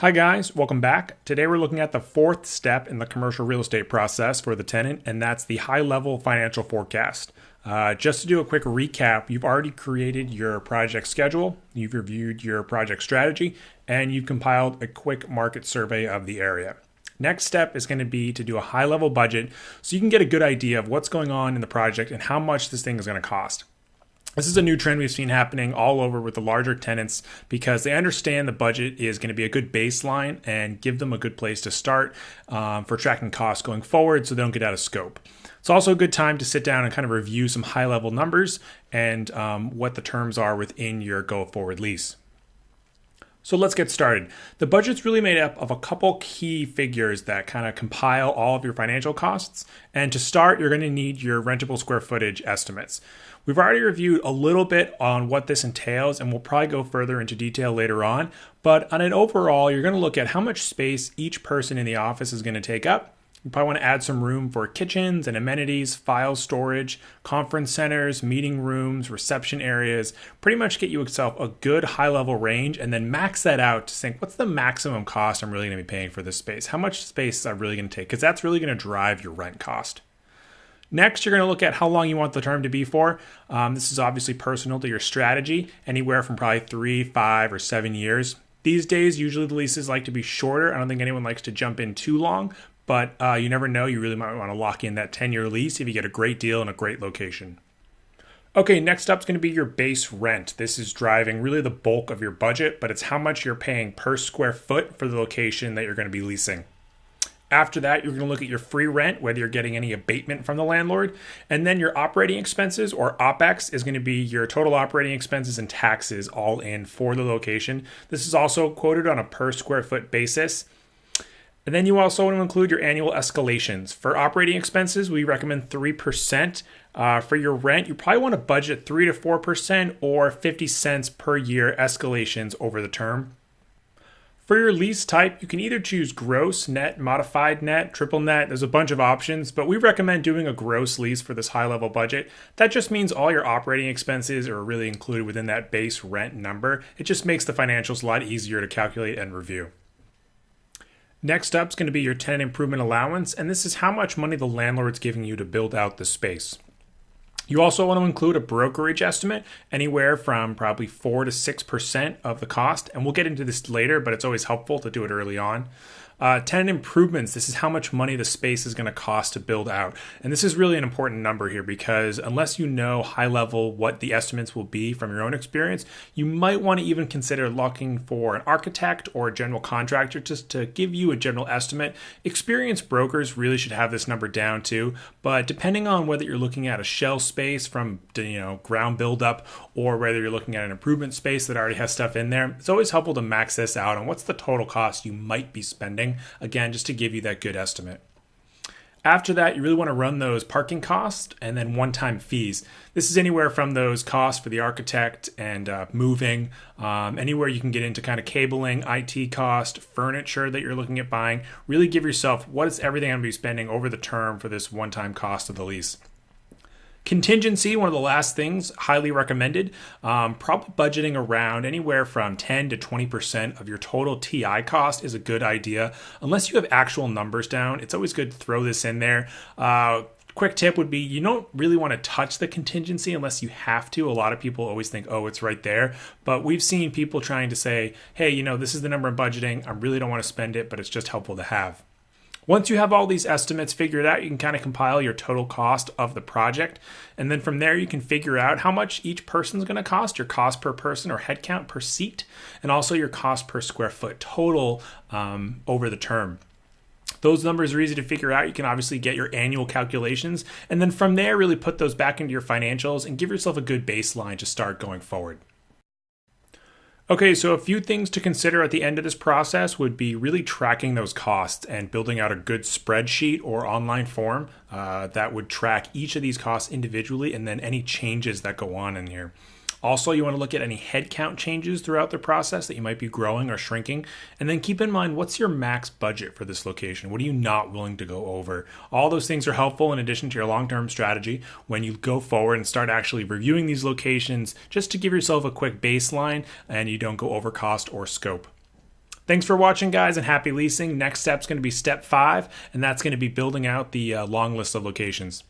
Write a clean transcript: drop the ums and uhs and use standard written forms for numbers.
Hi guys, welcome back. Today we're looking at the fourth step in the commercial real estate process for the tenant, and that's the high-level financial forecast. Just to do a quick recap, you've already created your project schedule, you've reviewed your project strategy, and you've compiled a quick market survey of the area. Next step is going to be to do a high-level budget so you can get a good idea of what's going on in the project and how much this thing is going to cost. This is a new trend we've seen happening all over with the larger tenants because they understand the budget is going to be a good baseline and give them a good place to start for tracking costs going forward so they don't get out of scope. It's also a good time to sit down and kind of review some high-level numbers and what the terms are within your go-forward lease. So let's get started. The budget's really made up of a couple key figures that kind of compile all of your financial costs. And to start, you're going to need your rentable square footage estimates. We've already reviewed a little bit on what this entails, and we'll probably go further into detail later on. But on an overall, you're going to look at how much space each person in the office is going to take up. You probably want to add some room for kitchens and amenities, file storage, conference centers, meeting rooms, reception areas. Pretty much get yourself a good high-level range and then max that out to think, what's the maximum cost I'm really going to be paying for this space? How much space is I really going to take? Because that's really going to drive your rent cost. Next, you're going to look at how long you want the term to be for. This is obviously personal to your strategy, anywhere from probably 3, 5, or 7 years. These days, usually the leases like to be shorter. I don't think anyone likes to jump in too long, but you never know. You really might want to lock in that 10-year lease if you get a great deal in a great location. Okay, next up is going to be your base rent. This is driving really the bulk of your budget, but it's how much you're paying per square foot for the location that you're going to be leasing. After that, you're going to look at your free rent, whether you're getting any abatement from the landlord. And then your operating expenses, or OPEX, is going to be your total operating expenses and taxes all in for the location. This is also quoted on a per square foot basis. And then you also want to include your annual escalations. For operating expenses, we recommend 3%. For your rent, you probably want to budget 3 to 4% or 50 cents per year escalations over the term. For your lease type, you can either choose gross, net, modified net, triple net. There's a bunch of options, but we recommend doing a gross lease for this high-level budget. That just means all your operating expenses are really included within that base rent number. It just makes the financials a lot easier to calculate and review. Next up is going to be your tenant improvement allowance, and this is how much money the landlord's giving you to build out the space. You also want to include a brokerage estimate, anywhere from probably 4 to 6% of the cost. And we'll get into this later, but it's always helpful to do it early on. Tenant improvements, this is how much money the space is going to cost to build out. And this is really an important number here because unless you know high level what the estimates will be from your own experience, you might want to even consider looking for an architect or a general contractor just to give you a general estimate. Experienced brokers really should have this number down too, but depending on whether you're looking at a shell space from ground build up or whether you're looking at an improvement space that already has stuff in there, it's always helpful to max this out on what's the total cost you might be spending. Again, just to give you that good estimate. After that, you really want to run those parking costs and then one-time fees. This is anywhere from those costs for the architect and moving, anywhere you can get into kind of cabling, IT cost, furniture that you're looking at buying. Really give yourself what is everything I'm going to be spending over the term for this one-time cost of the lease. Contingency, one of the last things, highly recommended. Probably budgeting around anywhere from 10 to 20% of your total TI cost is a good idea. Unless you have actual numbers down, it's always good to throw this in there. Quick tip would be you don't really want to touch the contingency unless you have to. A lot of people always think, oh, it's right there. But we've seen people trying to say, hey, this is the number I'm budgeting. I really don't want to spend it, but it's just helpful to have. Once you have all these estimates figured out, you can kind of compile your total cost of the project. And then from there, you can figure out how much each person is going to cost, your cost per person or headcount per seat, and also your cost per square foot total over the term. Those numbers are easy to figure out. You can obviously get your annual calculations. And then from there, really put those back into your financials and give yourself a good baseline to start going forward. Okay, so a few things to consider at the end of this process would be really tracking those costs and building out a good spreadsheet or online form that would track each of these costs individually and then any changes that go on in here. Also, you want to look at any headcount changes throughout the process that you might be growing or shrinking. And then keep in mind, what's your max budget for this location? What are you not willing to go over? All those things are helpful in addition to your long-term strategy when you go forward and start actually reviewing these locations just to give yourself a quick baseline and you don't go over cost or scope. Thanks for watching, guys, and happy leasing. Next step's going to be step 5, and that's going to be building out the long list of locations.